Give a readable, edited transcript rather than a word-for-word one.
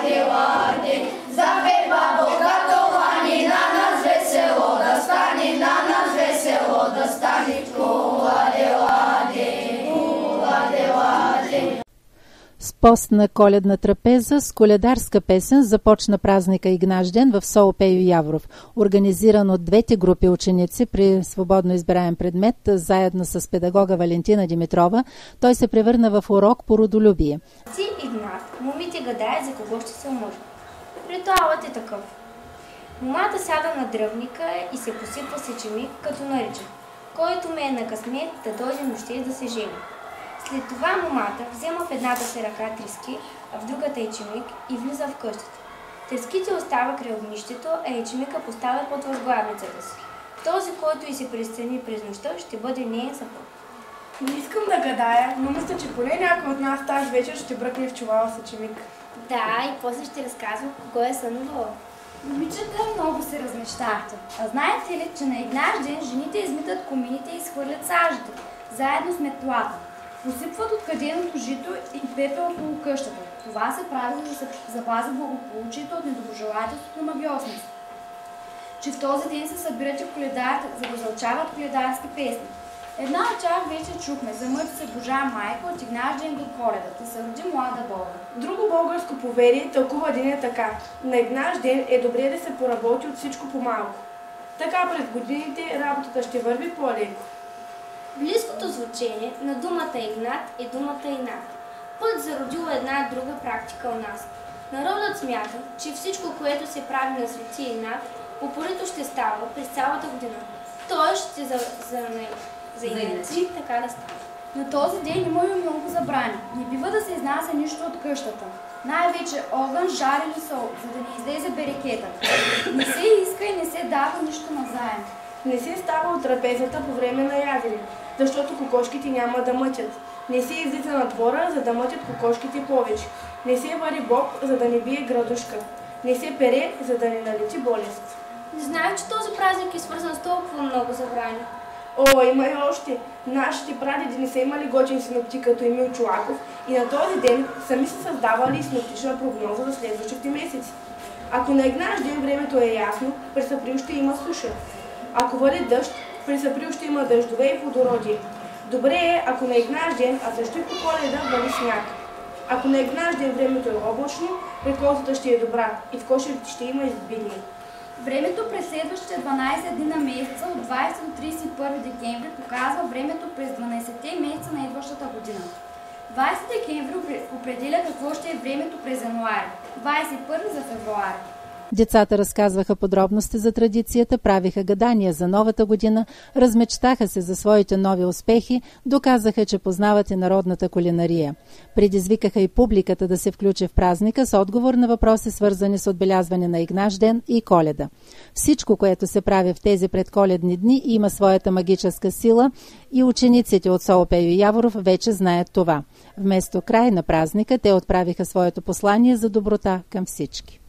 лади, лади, запей бабо, като лани, на нас весело да стане, на нас весело да стане. Лади, лади, лади, лади. С постна коледна трапеза с коледарска песен започна празника Игнажден в СОУ Пейо Яворов, организиран от двете групи ученици при свободно избираем предмет, заедно с педагога Валентина Димитрова. Той се превърна в урок по родолюбие. Ти, Игнат, момите гадаят за кого ще се омъжи. Ритуалът е такъв. Момата сяда на дръвника и се посипва с ечемик, като нарича: който ме е на късмет да дойде нощес да се жени. След това момата взема в едната си ръка трески, а в другата ечемик и влиза в къщата. Треските остава край огнището, а ечемика поставя под възглавницата си. Този, който и се присъедини през нощта, ще бъде неин съпруг. Не искам да гадая, но мисля, че поне някой от нас тази вечер ще бръкне в чувала с ечемик. Да, и после ще разказвам кого е сънувала. Момичета много се размечтахте. А знаете ли, че на Игнажден жените измитат комините и изхвърлят сажите, заедно с метлата. Посипват откъденото жито и пепел около къщата. Това се прави, за да се запази благополучието от недоброжелателството на магиосност. Че в този ден се събират и коледарите, за да заучават коледарски песни. Една от тях вече чухме: замъти се Божа майка от Игнажден до Коледа, да се роди млада Бога. Друго българско поверие тълкува деня така: на Игнажден е добре да се поработи от всичко по-малко. Така през годините работата ще върви по-леко. Близкото звучение на думата Игнат е думата Инат. Път зародила една друга практика у нас. Народът смята, че всичко, което се прави на свети Игнат, упорито ще става през цялата година. Той ще за инаци така да става. На този ден има и много забрани. Не бива да се изнася нищо от къщата. Най-вече огън, жар или сол, за да не излезе берекетът. Не се иска и не се дава нищо назаем. Не се става от трапезата по време на ядене, защото кокошките няма да мътят. Не се излиза на двора, за да мътят кокошките повече. Не се вари боб, за да не бие градушка. Не се пере, за да не налети болест. Не знам, че този празник е свързан с толкова много забрани. О, има и още. Нашите прадеди не са имали готин синоптик като Емил Чолаков и на този ден сами са създавали синоптична прогноза за следващите месеци. Ако на Игнажден времето е ясно, през април ще има суша. Ако вали дъжд, през април ще има дъждове и плодородие. Добре е, ако на Игнажден, а също и по Коледа, вали сняг. Ако на Игнажден времето е облачно, реколтата ще е добра и в кошерите ще има изобилие. Времето през следващите 12 дни на месеца от 20 до 31 декември показва времето през 12-те месеца на идващата година. 20 декември определя какво ще е времето през януари, 21 за февруари. Децата разказваха подробности за традицията, правиха гадания за новата година, размечтаха се за своите нови успехи, доказаха, че познават и народната кулинария. Предизвикаха и публиката да се включи в празника с отговор на въпроси, свързани с отбелязване на Игнажден и Коледа. Всичко, което се прави в тези предколедни дни, има своята магическа сила и учениците от СОУ Пейо Яворов вече знаят това. Вместо край на празника, те отправиха своето послание за доброта към всички.